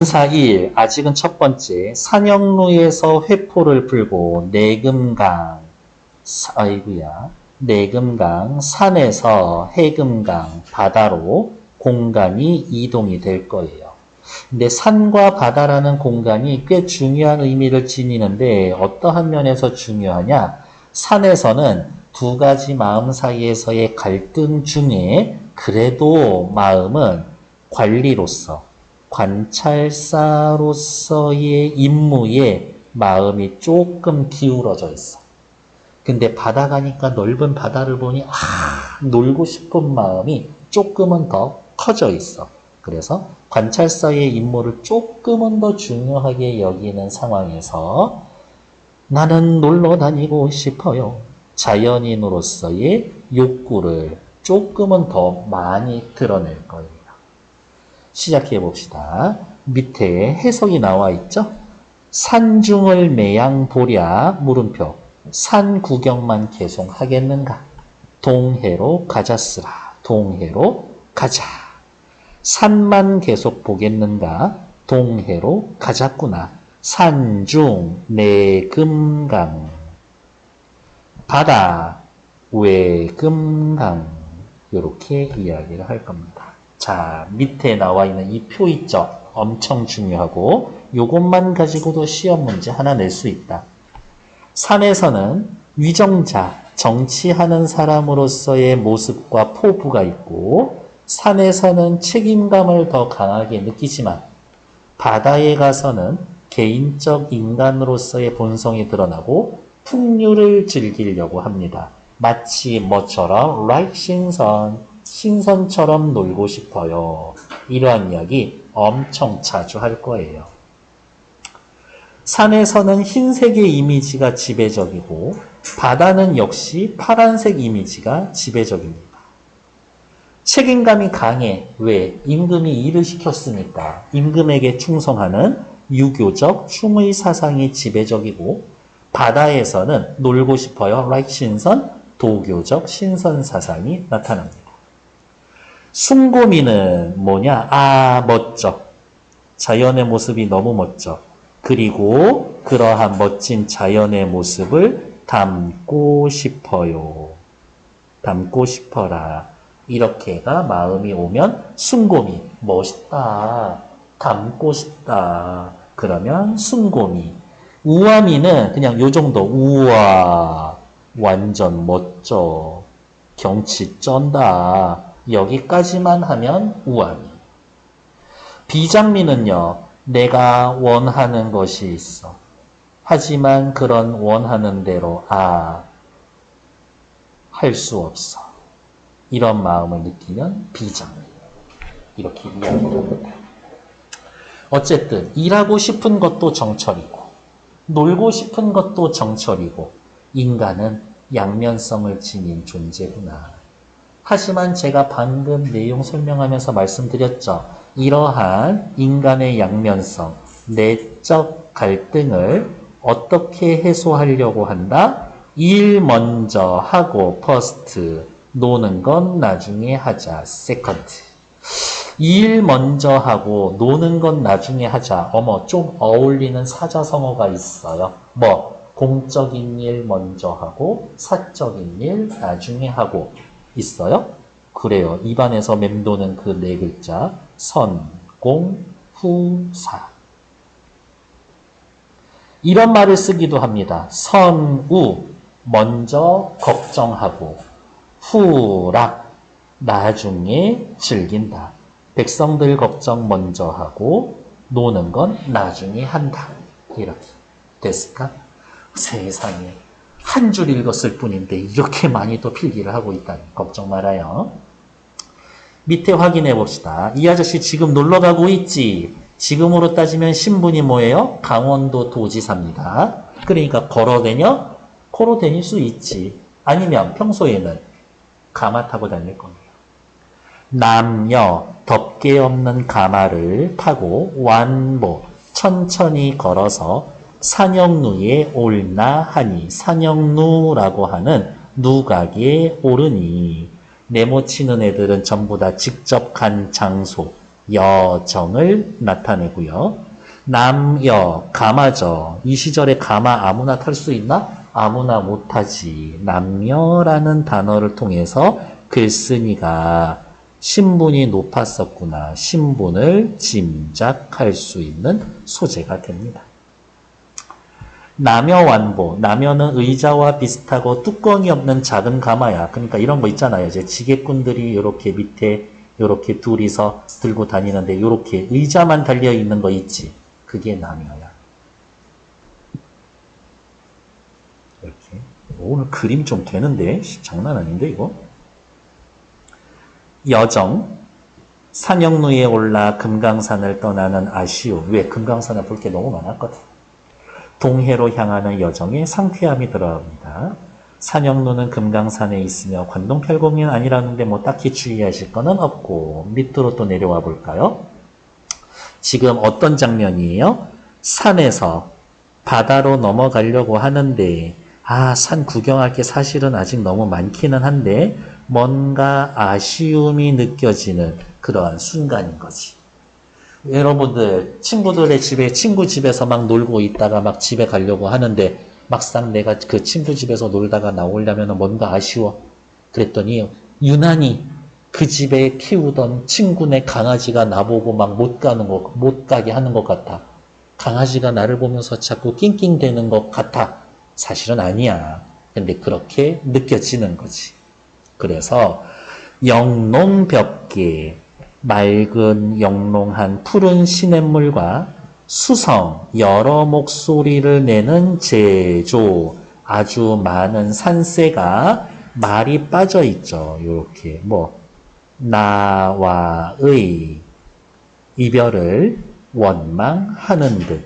4일, 아직은 첫 번째, 산영루에서 회포를 풀고 내금강, 산에서 해금강, 바다로 공간이 이동이 될 거예요. 근데 산과 바다라는 공간이 꽤 중요한 의미를 지니는데 어떠한 면에서 중요하냐? 산에서는 두 가지 마음 사이에서의 갈등 중에 그래도 마음은 관리로서 관찰사로서의 임무에 마음이 조금 기울어져 있어. 근데 바다 가니까 넓은 바다를 보니 놀고 싶은 마음이 조금은 더 커져 있어. 그래서 관찰사의 임무를 조금은 더 중요하게 여기는 상황에서 나는 놀러 다니고 싶어요. 자연인으로서의 욕구를 조금은 더 많이 드러낼 거예요. 시작해 봅시다. 밑에 해석이 나와 있죠? 산중을 매양 보랴 물음표. 산 구경만 계속 하겠는가? 동해로 가자쓰라. 동해로 가자. 산만 계속 보겠는가? 동해로 가자꾸나. 산중 내금강. 바다 외금강. 이렇게 이야기를 할 겁니다. 자, 밑에 나와 있는 이 표 있죠? 엄청 중요하고 요것만 가지고도 시험 문제 하나 낼 수 있다. 산에서는 위정자, 정치하는 사람으로서의 모습과 포부가 있고 산에서는 책임감을 더 강하게 느끼지만 바다에 가서는 개인적 인간으로서의 본성이 드러나고 풍류를 즐기려고 합니다. 마치 뭐처럼 like 신선처럼 놀고 싶어요. 이러한 이야기 엄청 자주 할 거예요. 산에서는 흰색의 이미지가 지배적이고 바다는 역시 파란색 이미지가 지배적입니다. 책임감이 강해. 왜? 임금이 일을 시켰으니까. 임금에게 충성하는 유교적 충의 사상이 지배적이고 바다에서는 놀고 싶어요. like 신선, 도교적 신선 사상이 나타납니다. 숭고미는 뭐냐? 멋져. 자연의 모습이 너무 멋져. 그리고 그러한 멋진 자연의 모습을 담고 싶어요. 담고 싶어라. 이렇게가 마음이 오면 숭고미. 멋있다. 담고 싶다. 그러면 숭고미. 우아미는 그냥 요 정도. 우와. 완전 멋져. 경치 쩐다. 여기까지만 하면 우아미. 비장미는요. 내가 원하는 것이 있어. 하지만 그런 원하는 대로 할 수 없어. 이런 마음을 느끼면 비장미. 이렇게 이야기합니다. 어쨌든 일하고 싶은 것도 정철이고 놀고 싶은 것도 정철이고 인간은 양면성을 지닌 존재구나. 하지만 제가 방금 내용 설명하면서 말씀드렸죠. 이러한 인간의 양면성, 내적 갈등을 어떻게 해소하려고 한다? 일 먼저 하고 first, 노는 건 나중에 하자 second. 일 먼저 하고 노는 건 나중에 하자. 어머, 좀 어울리는 사자성어가 있어요. 공적인 일 먼저 하고 사적인 일 나중에 하고 있어요? 그래요. 입안에서 맴도는 그 네 글자 선, 공, 후, 사. 이런 말을 쓰기도 합니다. 선우, 먼저 걱정하고 후락, 나중에 즐긴다. 백성들 걱정 먼저 하고 노는 건 나중에 한다. 이렇게 됐을까? 세상에 한 줄 읽었을 뿐인데 이렇게 많이 또 필기를 하고 있다니 걱정 말아요. 밑에 확인해 봅시다. 이 아저씨 지금 놀러 가고 있지? 지금으로 따지면 신분이 뭐예요? 강원도 도지사입니다. 그러니까 걸어 다녀? 코로 다닐 수 있지. 아니면 평소에는 가마 타고 다닐 겁니다. 남녀 덮개 없는 가마를 타고 완보 천천히 걸어서 산영루에 올나 하니 산영루라고 하는 누각에 오르니 네모치는 애들은 전부 다 직접 간 장소 여정을 나타내고요. 남여, 가마죠. 이 시절에 가마 아무나 탈 수 있나? 아무나 못하지. 남여라는 단어를 통해서 글쓴이가 신분이 높았었구나. 신분을 짐작할 수 있는 소재가 됩니다. 남여완보. 남여는 의자와 비슷하고 뚜껑이 없는 작은 가마야. 그러니까 이런 거 있잖아요. 이제 지게꾼들이 이렇게 밑에 이렇게 둘이서 들고 다니는데 이렇게 의자만 달려 있는 거 있지. 그게 남여야. 이렇게. 오늘 그림 좀 되는데? 장난 아닌데 이거? 여정. 산역루에 올라 금강산을 떠나는 아쉬움. 왜? 금강산을 볼 게 너무 많았거든. 동해로 향하는 여정에 상쾌함이 들어갑니다. 산역루는 금강산에 있으며 관동팔공은 아니라는데 뭐 딱히 주의하실 거는 없고 밑으로 또 내려와 볼까요? 지금 어떤 장면이에요? 산에서 바다로 넘어가려고 하는데 산 구경할 게 사실은 아직 너무 많기는 한데 뭔가 아쉬움이 느껴지는 그러한 순간인 거지. 여러분들 친구들의 집에 친구 집에서 막 놀고 있다가 막 집에 가려고 하는데 막상 내가 그 친구 집에서 놀다가 나오려면 뭔가 아쉬워. 그랬더니 유난히 그 집에 키우던 친구네 강아지가 나보고 막 못 가게 하는 것 같아. 강아지가 나를 보면서 자꾸 낑낑대는 것 같아. 사실은 아니야. 근데 그렇게 느껴지는 거지. 그래서 영농벽계, 맑은 영롱한 푸른 시냇물과 수성, 여러 목소리를 내는 제조, 아주 많은 산새가 말이 빠져 있죠. 이렇게 나와의 이별을 원망하는 듯.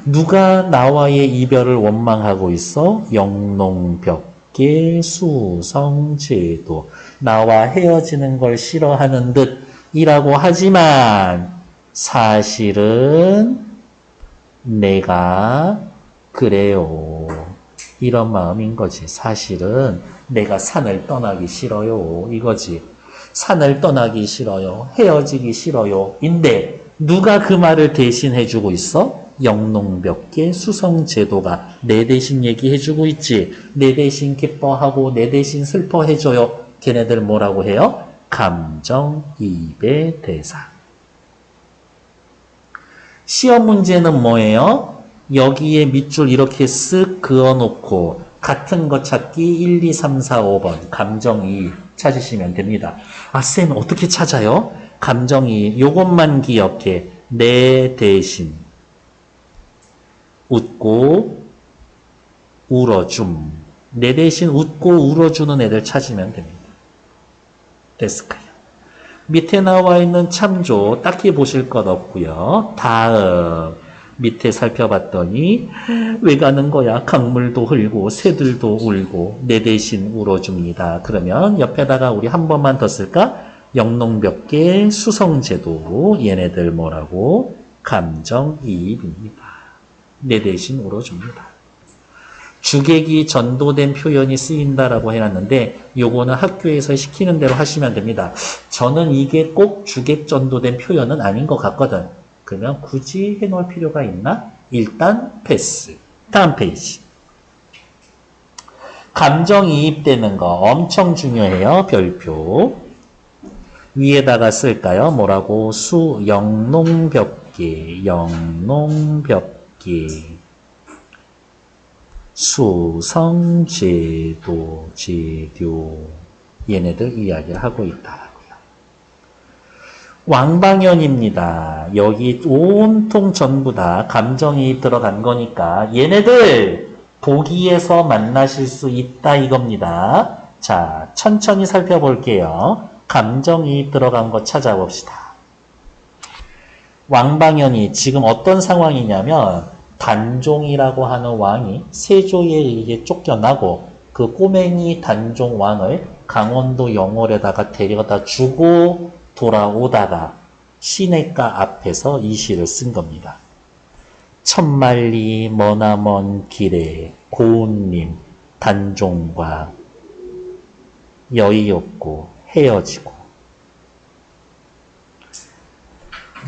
누가 나와의 이별을 원망하고 있어? 영농벽계 수성제도. 나와 헤어지는 걸 싫어하는 듯이라고 하지만 사실은 내가 그래요. 이런 마음인 거지. 사실은 내가 산을 떠나기 싫어요. 이거지. 산을 떠나기 싫어요. 헤어지기 싫어요. 인데 누가 그 말을 대신 해주고 있어? 영농벽계 수성제도가 내 대신 얘기해주고 있지. 내 대신 기뻐하고 내 대신 슬퍼해줘요. 걔네들 뭐라고 해요? 감정이입의 대상. 시험 문제는 뭐예요? 여기에 밑줄 이렇게 쓱 그어놓고 같은 거 찾기 1, 2, 3, 4, 5번 감정이입 찾으시면 됩니다. 쌤 어떻게 찾아요? 감정이입 요것만 기억해. 내 대신 웃고 울어줌. 내 대신 웃고 울어주는 애들 찾으면 됩니다. 됐을까요? 밑에 나와 있는 참조 딱히 보실 것 없고요. 다음 밑에 살펴봤더니 왜 가는 거야? 강물도 흘고 새들도 울고 내 대신 울어줍니다. 그러면 옆에다가 우리 한 번만 더 쓸까? 영농벽계 수성제도 얘네들 뭐라고? 감정이입입니다. 내 대신 울어줍니다. 주객이 전도된 표현이 쓰인다라고 해놨는데 요거는 학교에서 시키는 대로 하시면 됩니다. 저는 이게 꼭 주객 전도된 표현은 아닌 것 같거든. 그러면 굳이 해놓을 필요가 있나? 일단 패스. 다음 페이지. 감정이입되는 거 엄청 중요해요. 별표. 위에다가 쓸까요? 뭐라고? 영농벽계, 영농벽계. 수성제도, 제도 얘네들 이야기를 하고 있다고요. 왕방연입니다. 여기 온통 전부 다 감정이 들어간 거니까 얘네들 보기에서 만나실 수 있다 이겁니다. 자, 천천히 살펴볼게요. 감정이 들어간 거 찾아봅시다. 왕방연이 지금 어떤 상황이냐면 단종이라고 하는 왕이 세조에 의해 쫓겨나고 그 꼬맹이 단종 왕을 강원도 영월에다가 데려다 주고 돌아오다가 시냇가 앞에서 이 시를 쓴 겁니다. 천만리 머나먼 길에 고운님 단종과 여의 없고 헤어지고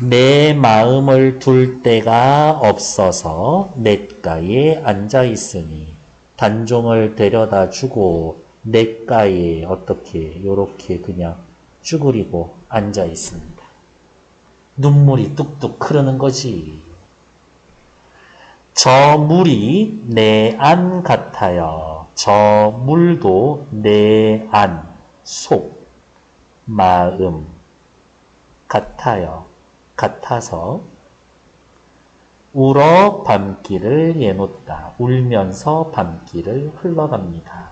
내 마음을 둘 데가 없어서 냇가에 앉아 있으니 단종을 데려다 주고 냇가에 어떻게 요렇게 그냥 쭈그리고 앉아 있습니다. 눈물이 뚝뚝 흐르는 거지. 저 물이 내 안 같아요. 저 물도 내 안, 속, 마음 같아요. 같아서 울어 밤길을 예놓다. 울면서 밤길을 흘러갑니다.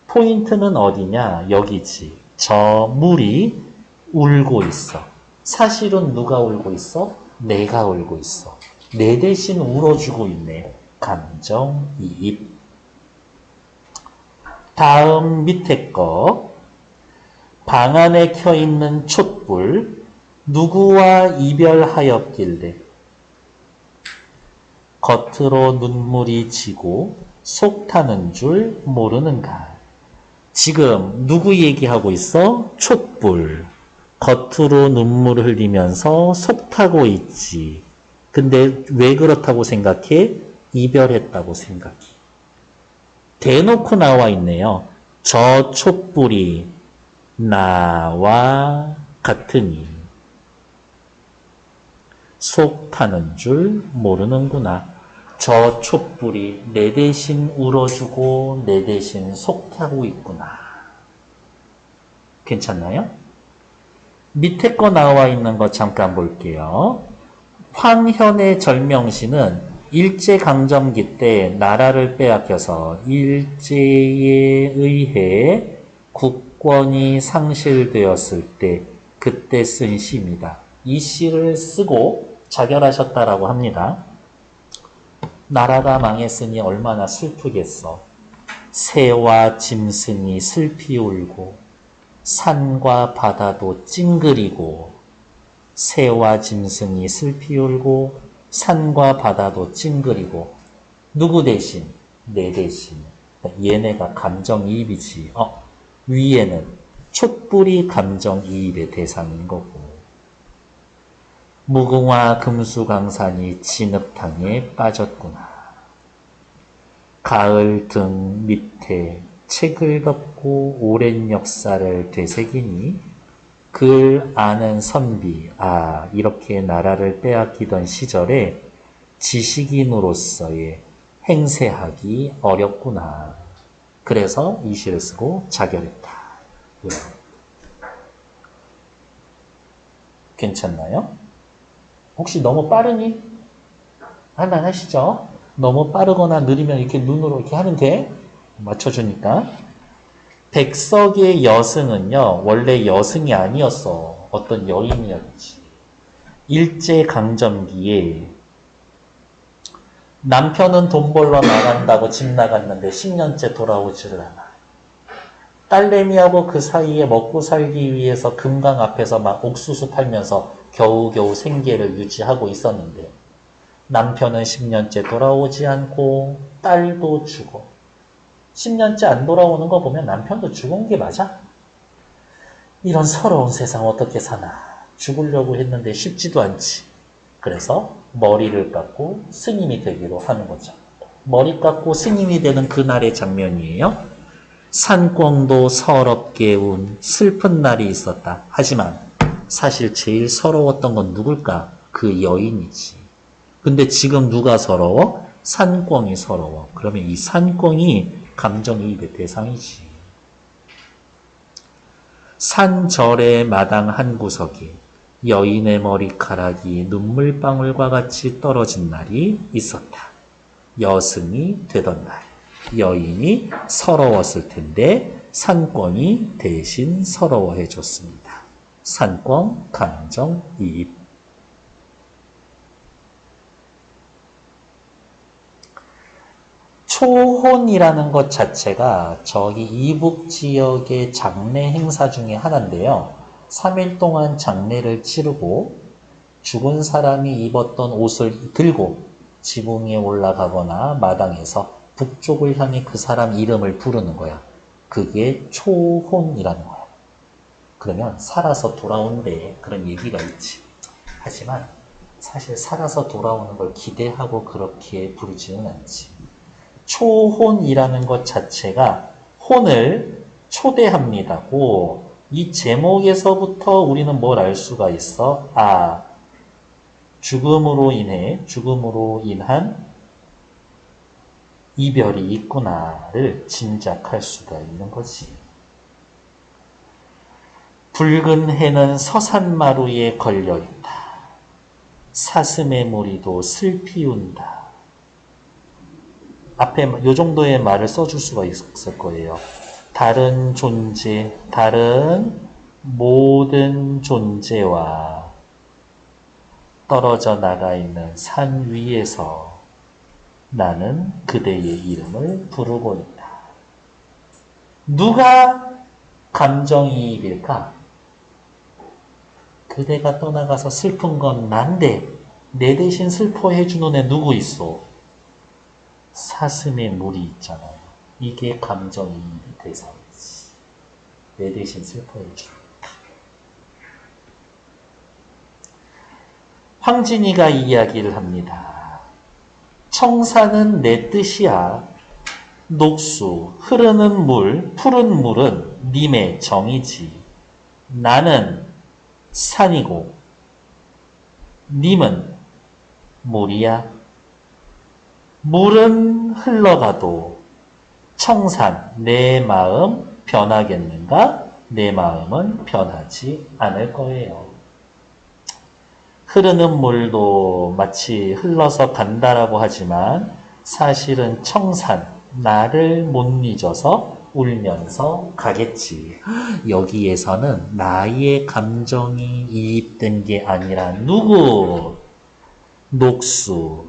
포인트는 어디냐? 여기지. 저 물이 울고 있어. 사실은 누가 울고 있어? 내가 울고 있어. 내 대신 울어주고 있네. 감정이입. 다음 밑에 거. 방 안에 켜있는 촛불. 누구와 이별하였길래 겉으로 눈물이 지고 속 타는 줄 모르는가. 지금 누구 얘기하고 있어? 촛불. 겉으로 눈물을 흘리면서 속 타고 있지. 근데 왜 그렇다고 생각해? 이별했다고 생각해. 대놓고 나와 있네요. 저 촛불이 나와 같으니 속 타는 줄 모르는구나. 저 촛불이 내 대신 울어주고 내 대신 속 타고 있구나. 괜찮나요? 밑에 거 나와 있는 거 잠깐 볼게요. 황현의 절명시는 일제강점기 때 나라를 빼앗겨서 일제에 의해 국권이 상실되었을 때 그때 쓴 시입니다. 이 시를 쓰고 자결하셨다라고 합니다. 나라가 망했으니 얼마나 슬프겠어. 새와 짐승이 슬피 울고 산과 바다도 찡그리고 새와 짐승이 슬피 울고 산과 바다도 찡그리고 누구 대신? 내 대신. 얘네가 감정이입이지. 위에는 촛불이 감정이입의 대상인 거고 무궁화 금수강산이 진흙탕에 빠졌구나. 가을 등 밑에 책을 덮고 오랜 역사를 되새기니 글 아는 선비, 이렇게 나라를 빼앗기던 시절에 지식인으로서의 행세하기 어렵구나. 그래서 이 시를 쓰고 자결했다. 괜찮나요? 혹시 너무 빠르니? 할만하시죠? 너무 빠르거나 느리면 이렇게 눈으로 이렇게 하면 돼. 맞춰주니까. 백석의 여승은요, 원래 여승이 아니었어. 어떤 여인이었지. 일제강점기에 남편은 돈 벌러 나간다고 집 나갔는데 10년째 돌아오지를 않아. 딸내미하고 그 사이에 먹고 살기 위해서 금강 앞에서 막 옥수수 팔면서 겨우겨우 생계를 유지하고 있었는데 남편은 10년째 돌아오지 않고 딸도 죽어. 10년째 안 돌아오는 거 보면 남편도 죽은 게 맞아? 이런 서러운 세상 어떻게 사나. 죽으려고 했는데 쉽지도 않지. 그래서 머리를 깎고 스님이 되기로 하는 거죠. 머리 깎고 스님이 되는 그날의 장면이에요. 산꿩도 서럽게 운 슬픈 날이 있었다. 하지만 사실 제일 서러웠던 건 누굴까? 그 여인이지. 근데 지금 누가 서러워? 산꿩이 서러워. 그러면 이 산꿩이 감정이입의 대상이지. 산절의 마당 한 구석에 여인의 머리카락이 눈물방울과 같이 떨어진 날이 있었다. 여승이 되던 날. 여인이 서러웠을 텐데 산꿩이 대신 서러워해 줬습니다. 산꿩 감정이입. 초혼이라는 것 자체가 저기 이북 지역의 장례 행사 중에 하나인데요. 3일 동안 장례를 치르고 죽은 사람이 입었던 옷을 들고 지붕 위에 올라가거나 마당에서 북쪽을 향해 그 사람 이름을 부르는 거야. 그게 초혼이라는 거야. 그러면 살아서 돌아온대. 그런 얘기가 있지. 하지만 사실 살아서 돌아오는 걸 기대하고 그렇게 부르지는 않지. 초혼이라는 것 자체가 혼을 초대합니다고 이 제목에서부터 우리는 뭘 알 수가 있어? 아, 죽음으로 인한 이별이 있구나를 짐작할 수가 있는 거지. 붉은 해는 서산마루에 걸려있다. 사슴의 무리도 슬피 운다. 앞에 요 정도의 말을 써줄 수가 있을 거예요. 다른 존재, 다른 모든 존재와 떨어져 나가 있는 산 위에서 나는 그대의 이름을 부르고 있다. 누가 감정이입일까? 그대가 떠나가서 슬픈 건 난데 내 대신 슬퍼해주는 애 누구 있어? 사슴의 물이 있잖아요. 이게 감정이입의 대상이지. 내 대신 슬퍼해주는. 황진이가 이야기를 합니다. 청사는 내 뜻이야. 녹수, 흐르는 물, 푸른 물은 님의 정이지. 나는 산이고 님은 물이야. 물은 흘러가도 청산, 내 마음 변하겠는가? 내 마음은 변하지 않을 거예요. 흐르는 물도 마치 흘러서 간다라고 하지만 사실은 청산, 나를 못 잊어서 울면서 가겠지. 여기에서는 나의 감정이 이입된 게 아니라 누구? 녹수,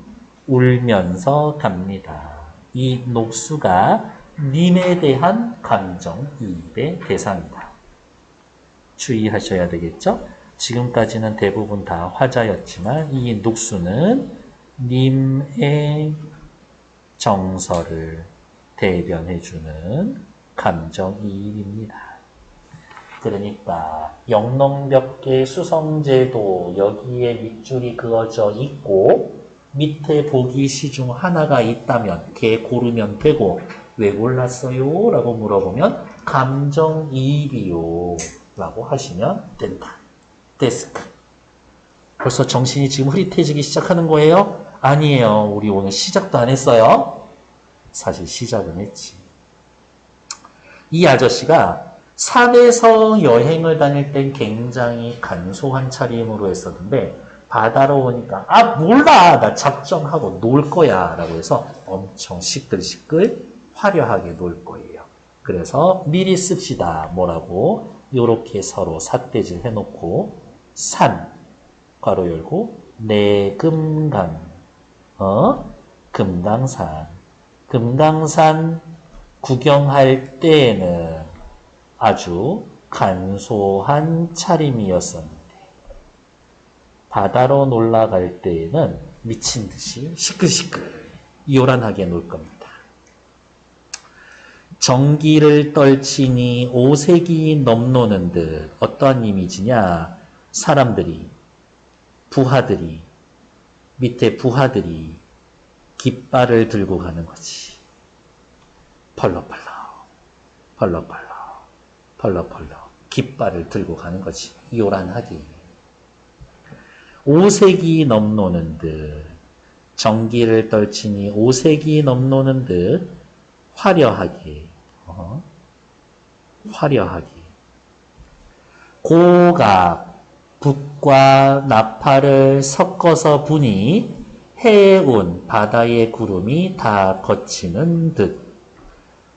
울면서 갑니다. 이 녹수가 님에 대한 감정이입의 대상이다. 주의하셔야 되겠죠? 지금까지는 대부분 다 화자였지만 이 녹수는 님의 정서를 대변해주는 감정이입입니다. 그러니까 영농벽계 수성제도 여기에 밑줄이 그어져 있고 밑에 보기 시 중 하나가 있다면 걔 고르면 되고 왜 골랐어요? 라고 물어보면 감정이입이요 라고 하시면 된다. 데스크. 벌써 정신이 지금 흐릿해지기 시작하는 거예요? 아니에요. 우리 오늘 시작도 안 했어요. 사실 시작은 했지. 이 아저씨가 산에서 여행을 다닐 땐 굉장히 간소한 차림으로 했었는데 바다로 오니까 아 몰라 나 작정하고 놀 거야 라고 해서 엄청 시끌시끌 화려하게 놀 거예요. 그래서 미리 씁시다. 뭐라고? 요렇게 서로 삿대질 해놓고 산 괄호 열고 내금강 금강산 금강산 구경할 때에는 아주 간소한 차림이었었는데 바다로 놀러갈 때에는 미친 듯이 시끌시끌 요란하게 놀 겁니다. 정기를 떨치니 오색이 넘노는 듯 어떠한 이미지냐? 사람들이 부하들이 밑에 부하들이 깃발을 들고 가는 거지. 펄럭펄럭 펄럭펄럭 펄럭펄럭 깃발을 들고 가는 거지. 요란하게. 오색이 넘노는 듯 정기를 떨치니 오색이 넘노는 듯 화려하게 화려하게 고각 붓과 나팔을 섞어서 부니 해운 바다의 구름이 다 거치는 듯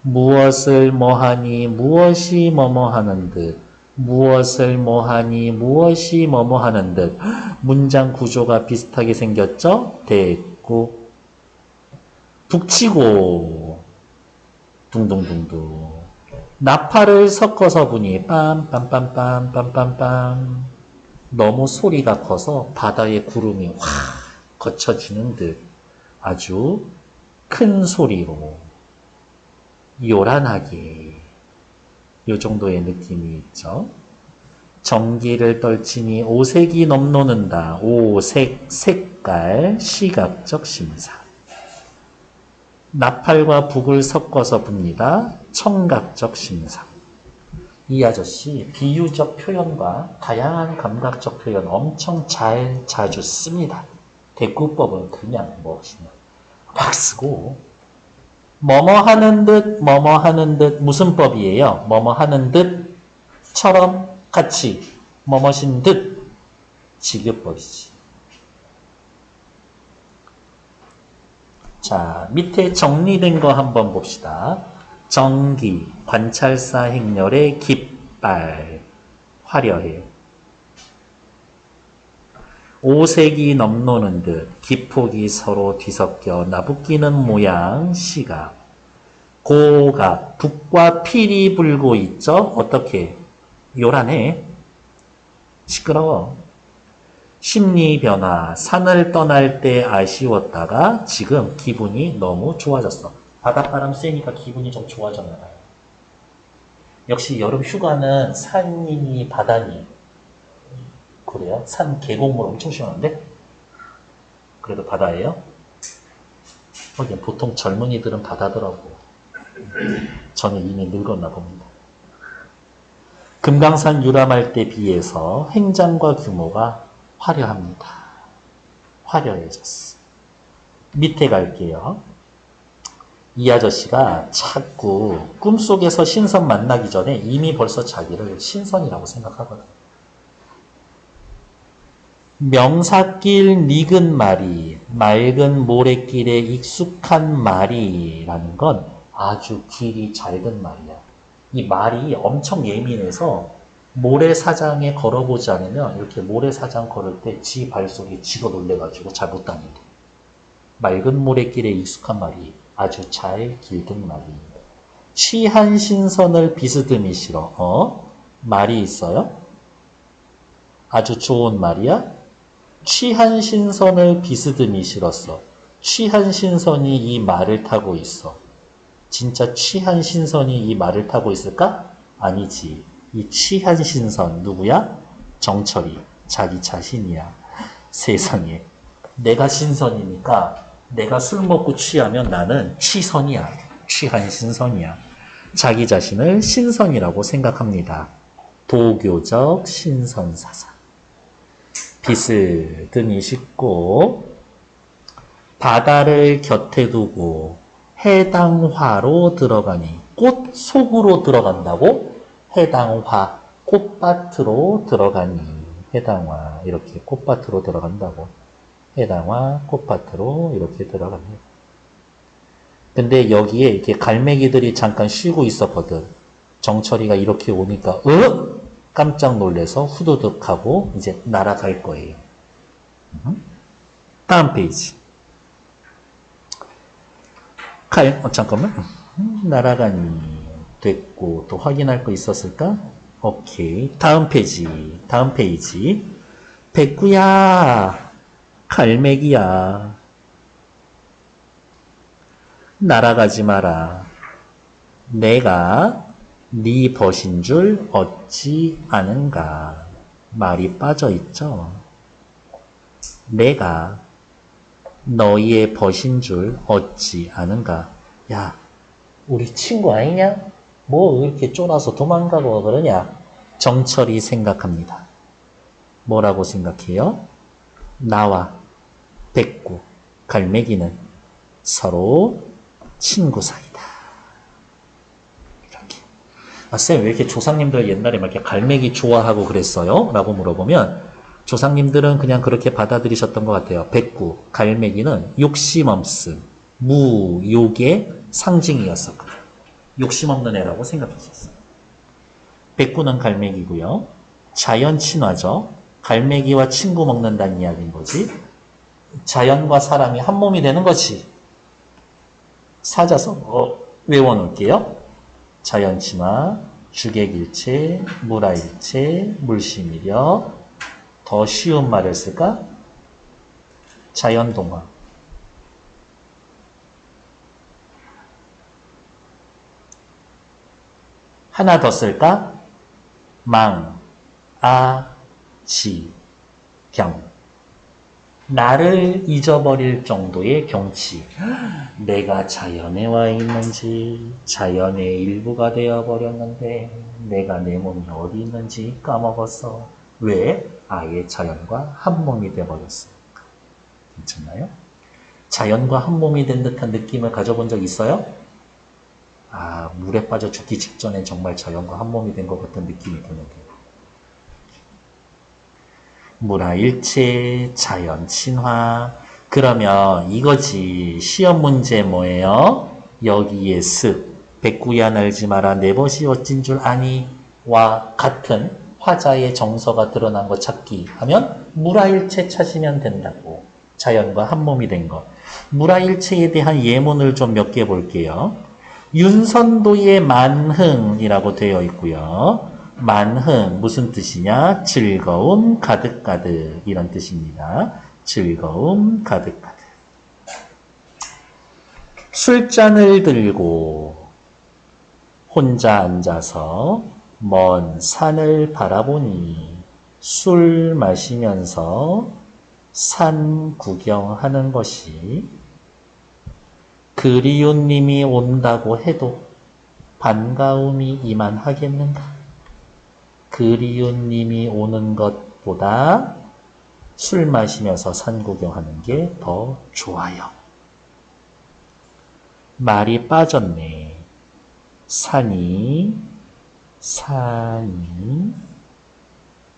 무엇을 뭐하니 무엇이 뭐뭐하는 듯 무엇을 뭐하니 무엇이 뭐뭐하는 듯 문장 구조가 비슷하게 생겼죠? 됐고 북치고 둥둥둥둥 나팔을 섞어서 부니 빰빰빰빰 빰빰빰 너무 소리가 커서 바다의 구름이 확 거쳐지는 듯 아주 큰 소리로 요란하게 요 정도의 느낌이 있죠. 전기를 떨치니 오색이 넘노는다. 오색, 색깔, 시각적 심사. 나팔과 북을 섞어서 붑니다. 청각적 심사. 이 아저씨 비유적 표현과 다양한 감각적 표현 엄청 자주 씁니다. 대꾸법은 그냥 막 쓰고 뭐뭐 하는 듯 뭐뭐 하는 듯 무슨 법이에요? 뭐뭐 하는 듯처럼 같이 뭐뭐신 듯 지교법이지. 자, 밑에 정리된 거 한번 봅시다. 전기, 관찰사 행렬의 깃발, 화려해. 오색이 넘노는 듯 기폭이 서로 뒤섞여 나부끼는 모양, 시각. 고각, 북과 필이 불고 있죠? 어떻게? 요란해. 시끄러워. 심리 변화, 산을 떠날 때 아쉬웠다가 지금 기분이 너무 좋아졌어. 바닷바람 쐬니까 기분이 좀 좋아졌나 봐요. 역시 여름 휴가는 산이니 바다니. 그래요? 산 계곡물 엄청 시원한데? 그래도 바다예요? 하긴 보통 젊은이들은 바다더라고. 저는 이미 늙었나 봅니다. 금강산 유람할 때 비해서 행장과 규모가 화려합니다. 화려해졌어. 밑에 갈게요. 이 아저씨가 자꾸 꿈속에서 신선 만나기 전에 이미 벌써 자기를 신선이라고 생각하거든. 명사길 닉은 말이, 맑은 모래길에 익숙한 말이라는 건 아주 길이 잘든 말이야. 이 말이 엄청 예민해서 모래사장에 걸어보지 않으면 이렇게 모래사장 걸을 때 지 발속에 지가 놀래가지고 잘 못 다닌대. 맑은 모래길에 익숙한 말이 아주 잘 길든 말이. 취한 신선을 비스듬히 실어. 말이 있어요? 아주 좋은 말이야? 취한 신선을 비스듬히 실었어. 취한 신선이 이 말을 타고 있어. 진짜 취한 신선이 이 말을 타고 있을까? 아니지. 이 취한 신선 누구야? 정철이. 자기 자신이야. 세상에. 내가 신선이니까 내가 술 먹고 취하면 나는 취선이야. 취한 신선이야. 자기 자신을 신선이라고 생각합니다. 도교적 신선사상. 비스듬히 씻고 바다를 곁에 두고 해당화로 들어가니 꽃 속으로 들어간다고? 해당화, 꽃밭으로 들어가니 해당화 이렇게 꽃밭으로 들어간다고. 해당화, 꽃밭으로 이렇게 들어갑니다. 근데 여기에 이렇게 갈매기들이 잠깐 쉬고 있었거든. 정철이가 이렇게 오니까 깜짝 놀래서 후두둑하고 이제 날아갈 거예요. 다음 페이지. 잠깐만. 날아가니 됐고 또 확인할 거 있었을까? 오케이. 다음 페이지. 다음 페이지. 백구야. 갈매기야. 날아가지 마라. 내가 네 벗인 줄 얻지 않은가. 말이 빠져 있죠. 내가 너희의 벗인 줄 얻지 않은가. 야, 우리 친구 아니냐? 뭐 이렇게 쫄아서 도망가고 그러냐? 정철이 생각합니다. 뭐라고 생각해요? 나와 백구, 갈매기는 서로 친구 사이다. 이렇게. 쌤, 왜 이렇게 조상님들 옛날에 막 이렇게 갈매기 좋아하고 그랬어요? 라고 물어보면 조상님들은 그냥 그렇게 받아들이셨던 것 같아요. 백구, 갈매기는 욕심 없음, 무욕의 상징이었었거든요. 욕심 없는 애라고 생각했었어요. 백구는 갈매기고요. 자연 친화죠. 갈매기와 친구 먹는다는 이야기인 거지. 자연과 사람이 한 몸이 되는 거지. 사자성 외워놓을게요. 자연 친화, 주객일체, 물화일체, 물심이력. 더 쉬운 말을 쓸까? 자연동화. 하나 더 쓸까? 망, 아지경. 나를 잊어버릴 정도의 경치. 내가 자연에 와 있는지, 자연의 일부가 되어버렸는데 내가 내 몸이 어디 있는지 까먹었어. 왜? 아예 자연과 한 몸이 되어버렸으니까. 괜찮나요? 자연과 한 몸이 된 듯한 느낌을 가져본 적 있어요? 아, 물에 빠져 죽기 직전에 정말 자연과 한 몸이 된 것 같은 느낌이 드는데. 물화일체, 자연 친화. 그러면 이거지. 시험 문제 뭐예요? 여기에 습. 백구야 날지 마라. 내 벗이 어찐 줄 아니? 와 같은 화자의 정서가 드러난 거 찾기 하면 물화일체 찾으면 된다고. 자연과 한 몸이 된 거. 물화일체에 대한 예문을 좀 몇 개 볼게요. 윤선도의 만흥이라고 되어 있고요. 만흥 무슨 뜻이냐? 즐거움 가득가득 이런 뜻입니다. 즐거움 가득가득. 술잔을 들고 혼자 앉아서 먼 산을 바라보니 술 마시면서 산 구경하는 것이 그리운 님이 온다고 해도 반가움이 이만하겠는가? 그리운 님이 오는 것보다 술 마시면서 산 구경하는 게 더 좋아요. 말이 빠졌네. 산이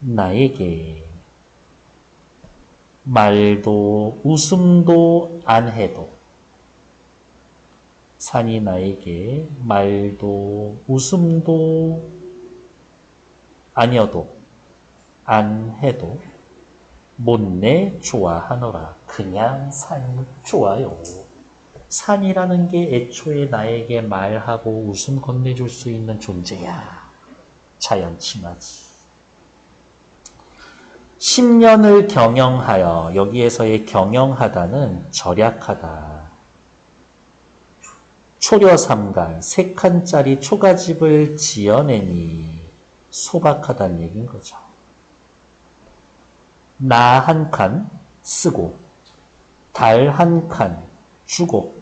나에게 말도 웃음도 안 해도 산이 나에게 말도 웃음도 아니어도 안 해도 못내 좋아하노라. 그냥 산이 좋아요. 산이라는 게 애초에 나에게 말하고 웃음 건네줄 수 있는 존재야. 자연 친화지. 10년을 경영하여, 여기에서의 경영하다는 절약하다. 초려삼간, 3칸짜리 초가집을 지어내니 소박하다는 얘기인 거죠. 나 한 칸 쓰고, 달 한 칸 주고,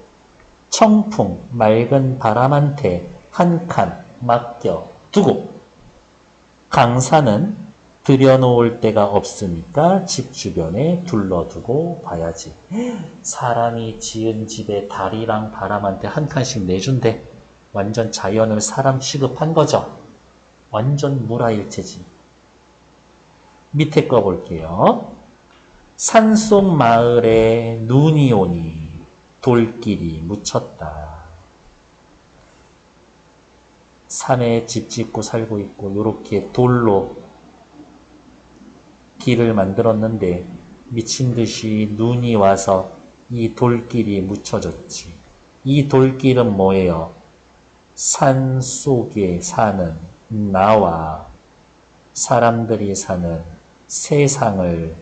청풍, 맑은 바람한테 한 칸 맡겨 두고, 강산은 들여놓을 데가 없으니까 집 주변에 둘러두고 봐야지. 사람이 지은 집에 달이랑 바람한테 한 칸씩 내준대. 완전 자연을 사람 취급한 거죠. 완전 물화일체지. 밑에 거 볼게요. 산속 마을에 눈이 오니 돌길이 묻혔다. 산에 집 짓고 살고 있고 요렇게 돌로 길을 만들었는데 미친 듯이 눈이 와서 이 돌길이 묻혀졌지. 이 돌길은 뭐예요? 산 속에 사는 나와 사람들이 사는 세상을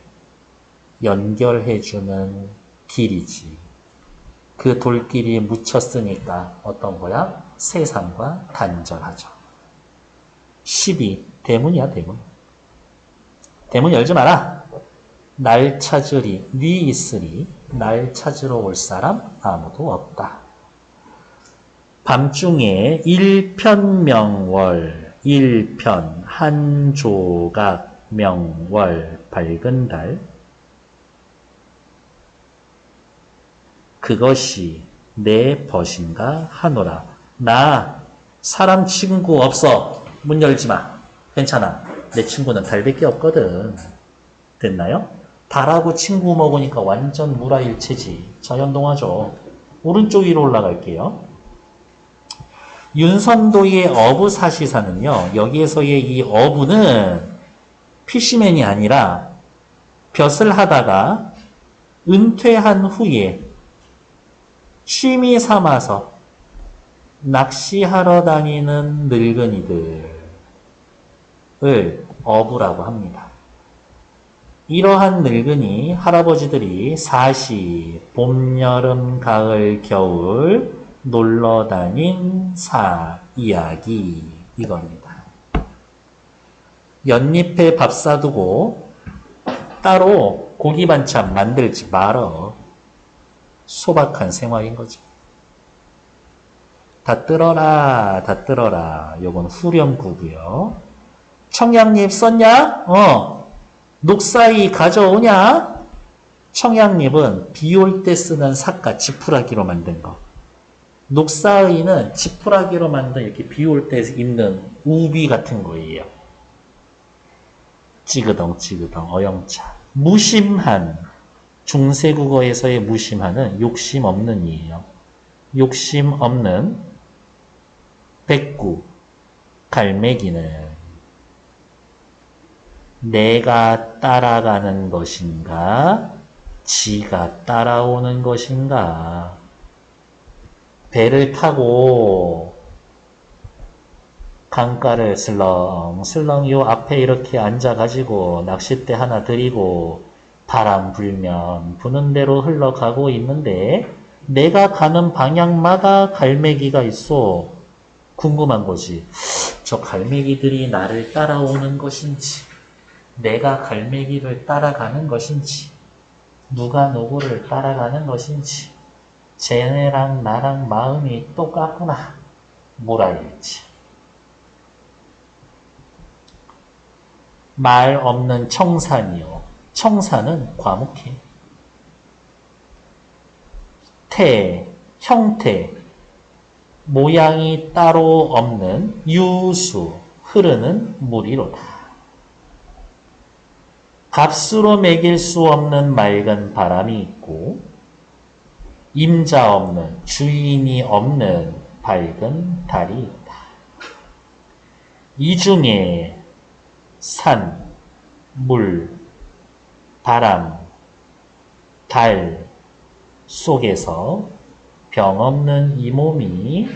연결해주는 길이지. 그 돌길이 묻혔으니까 어떤 거야? 세상과 단절하죠. 12. 대문이야, 대문. 대문 열지 마라. 날 찾으리, 네 있으리, 날 찾으러 올 사람 아무도 없다. 밤중에 일편명월, 일편 한 조각 명월 밝은 달, 그것이 내 벗인가 하노라. 나 사람 친구 없어. 문 열지 마. 괜찮아. 내 친구는 달밖에 없거든. 됐나요? 달하고 친구 먹으니까 완전 물화일체지. 자연동화죠. 오른쪽 위로 올라갈게요. 윤선도의 어부사시사는요. 여기에서의 이 어부는 피시맨이 아니라 벼슬 하다가 은퇴한 후에 취미 삼아서 낚시하러 다니는 늙은이들을 어부라고 합니다. 이러한 늙은이 할아버지들이 사시, 봄, 여름, 가을, 겨울 놀러 다닌 이야기 이겁니다. 연잎에 밥 싸두고 따로 고기 반찬 만들지 말어. 소박한 생활인 거죠. 다 뜰어라, 다 뜰어라. 요건 후렴구고요. 청양잎 썼냐? 녹사이 가져오냐? 청양잎은 비 올 때 쓰는 삿가, 지푸라기로 만든 거. 녹사의는 지푸라기로 만든 이렇게 비 올 때 입는 우비 같은 거예요. 찌그덩 어영차. 무심한, 중세국어에서의 무심한은 욕심 없는 이에요. 욕심 없는 백구, 갈매기는 내가 따라가는 것인가? 지가 따라오는 것인가? 배를 타고 강가를 슬렁슬렁 요 앞에 이렇게 앉아가지고 낚싯대 하나 들이고 바람 불면 부는 대로 흘러가고 있는데 내가 가는 방향마다 갈매기가 있어. 궁금한 거지. 저 갈매기들이 나를 따라오는 것인지, 내가 갈매기를 따라가는 것인지, 누가 누구를 따라가는 것인지, 쟤네랑 나랑 마음이 똑같구나. 뭐랄지. 말 없는 청산이요. 청산은 과묵해. 형태, 모양이 따로 없는 유수, 흐르는 물이로다. 값으로 매길 수 없는 맑은 바람이 있고, 임자 없는, 주인이 없는 밝은 달이 있다. 이 중에 산, 물, 바람, 달 속에서 병 없는 이 몸이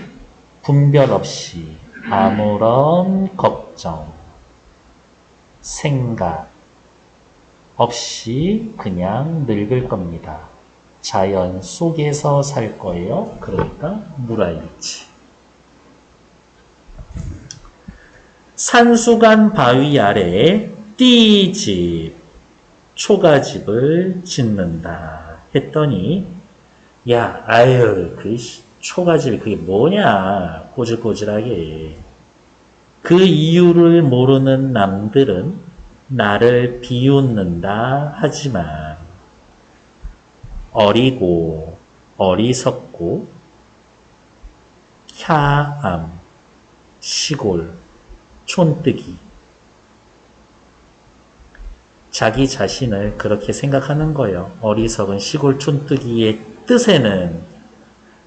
분별 없이 아무런 걱정, 생각 없이 그냥 늙을 겁니다. 자연 속에서 살 거예요. 그러니까 물알일지. 산수간 바위 아래 띠집, 초가집을 짓는다 했더니 야, 아유, 그 초가집이 그게 뭐냐, 꼬질꼬질하게. 그 이유를 모르는 남들은 나를 비웃는다 하지만 어리고 어리석고 캬암, 시골, 촌뜨기. 자기 자신을 그렇게 생각하는 거예요. 어리석은 시골 촌뜨기의 뜻에는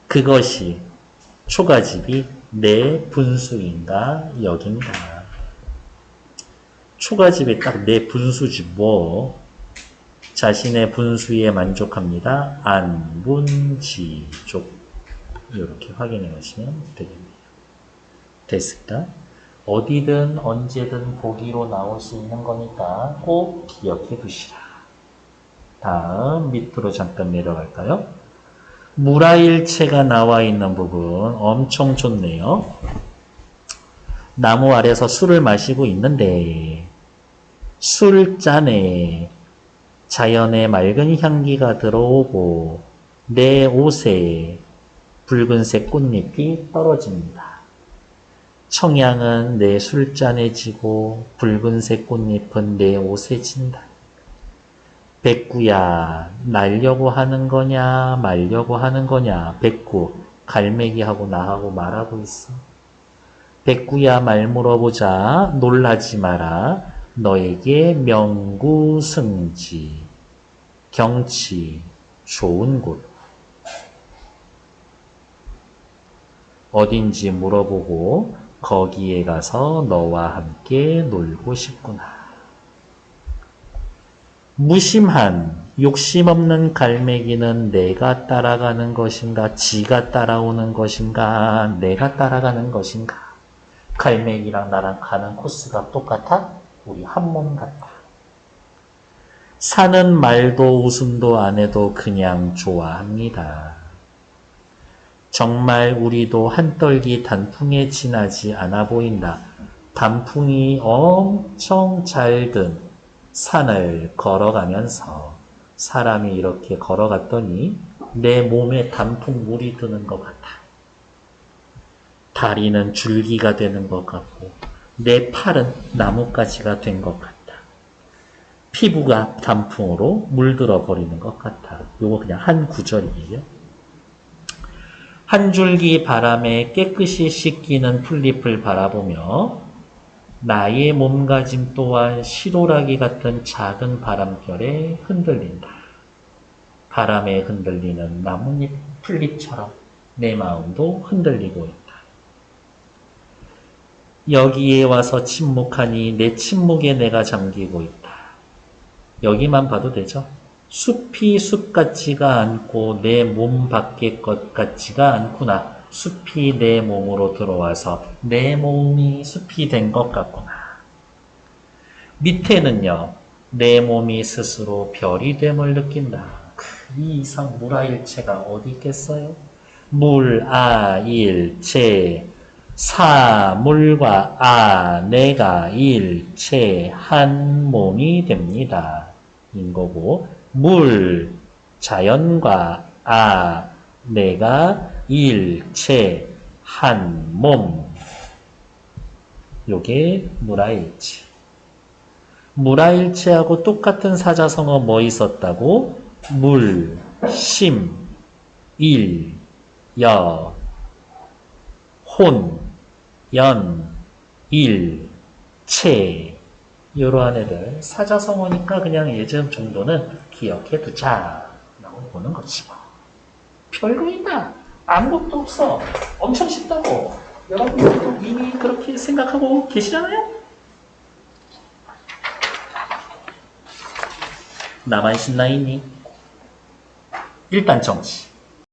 그것이 초가집이 내 분수인가 여긴가. 초가집이 딱 내 분수지 뭐. 자신의 분수에 만족합니다. 안분지족. 이렇게 확인해 가시면 되겠네요. 됐을까? 어디든 언제든 보기로 나올 수 있는 거니까 꼭 기억해 두시라. 다음 밑으로 잠깐 내려갈까요? 무라일체가 나와 있는 부분 엄청 좋네요. 나무 아래서 술을 마시고 있는데 술잔에 자연의 맑은 향기가 들어오고 내 옷에 붉은색 꽃잎이 떨어집니다. 청양은 내 술잔에 지고 붉은색 꽃잎은 내 옷에 진다. 백구야, 날려고 하는 거냐 말려고 하는 거냐. 백구, 갈매기하고 나하고 말하고 있어. 백구야, 말 물어보자. 놀라지 마라. 너에게 명구승지, 경치 좋은 곳 어딘지 물어보고 거기에 가서 너와 함께 놀고 싶구나. 무심한, 욕심 없는 갈매기는 내가 따라가는 것인가, 지가 따라오는 것인가, 내가 따라가는 것인가. 갈매기랑 나랑 가는 코스가 똑같아? 우리 한 몸 같다. 사는 말도 웃음도 안 해도 그냥 좋아합니다. 정말 우리도 한떨기 단풍에 지나지 않아 보인다. 단풍이 엄청 잘 든 산을 걸어가면서 사람이 이렇게 걸어갔더니 내 몸에 단풍물이 드는 것 같아. 다리는 줄기가 되는 것 같고 내 팔은 나뭇가지가 된 것 같다. 피부가 단풍으로 물들어 버리는 것 같아. 요거 그냥 한 구절이에요. 한 줄기 바람에 깨끗이 씻기는 풀잎을 바라보며 나의 몸가짐 또한 시로라기 같은 작은 바람결에 흔들린다. 바람에 흔들리는 나뭇잎, 풀잎처럼 내 마음도 흔들리고 있다. 여기에 와서 침묵하니 내 침묵에 내가 잠기고 있다. 여기만 봐도 되죠? 숲이 숲 같지가 않고 내 몸 밖의 것 같지가 않구나. 숲이 내 몸으로 들어와서 내 몸이 숲이 된 것 같구나. 밑에는요. 내 몸이 스스로 별이 됨을 느낀다. 이 이상 물아일체가 어디 있겠어요? 물아일체 사물과 내가 일체 한 몸이 됩니다. 인 거고 자연과 내가 일체 한 몸. 요게 물아일체. 물아일체하고 똑같은 사자성어 뭐 있었다고? 물, 심, 일, 여, 혼, 연, 일, 체 이러한 애들 사자성어니까 그냥 예전 정도는 기억해 두자 라고 보는 것이고 별거 있나? 아무것도 없어. 엄청 쉽다고 여러분들도 이미 그렇게 생각하고 계시잖아요? 나만 신나 있니? 일단 정치